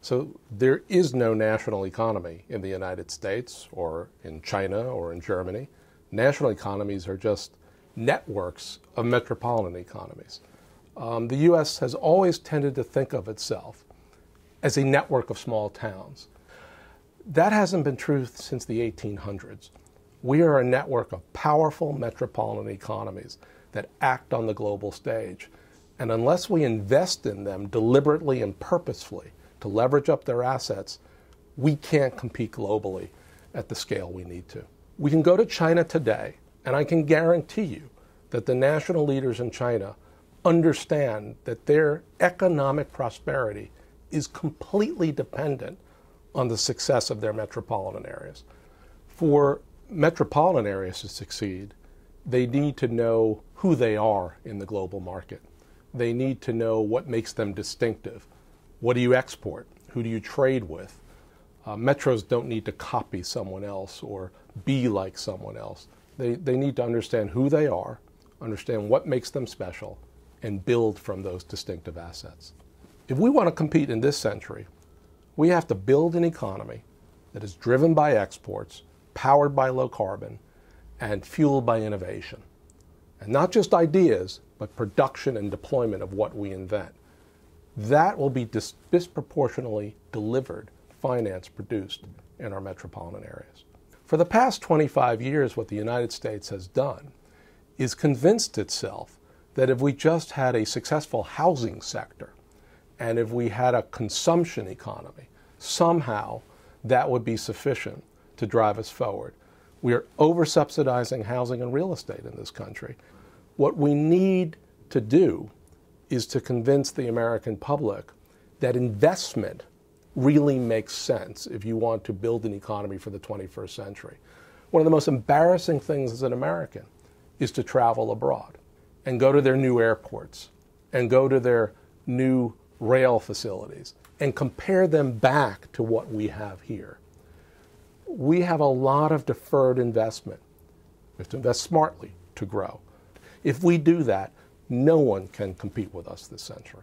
So there is no national economy in the United States or in China or in Germany. National economies are just networks of metropolitan economies. The U.S. has always tended to think of itself as a network of small towns. That hasn't been true since the 1800s. We are a network of powerful metropolitan economies that act on the global stage. And unless we invest in them deliberately and purposefully to leverage up their assets, we can't compete globally at the scale we need to. We can go to China today, and I can guarantee you that the national leaders in China understand that their economic prosperity is completely dependent on the success of their metropolitan areas. For metropolitan areas to succeed, they need to know who they are in the global market. They need to know what makes them distinctive. What do you export? Who do you trade with? Metros don't need to copy someone else or be like someone else. They need to understand who they are, understand what makes them special, and build from those distinctive assets. If we want to compete in this century, we have to build an economy that is driven by exports, powered by low carbon, and fueled by innovation. And not just ideas, but production and deployment of what we invent. That will be disproportionately delivered, financed, produced in our metropolitan areas. For the past 25 years, what the United States has done is convinced itself that if we just had a successful housing sector and if we had a consumption economy, somehow that would be sufficient to drive us forward. We are over-subsidizing housing and real estate in this country. What we need to do is to convince the American public that investment really makes sense if you want to build an economy for the 21st century. One of the most embarrassing things as an American is to travel abroad and go to their new airports and go to their new rail facilities and compare them back to what we have here. We have a lot of deferred investment. We have to invest smartly to grow. If we do that, no one can compete with us this century.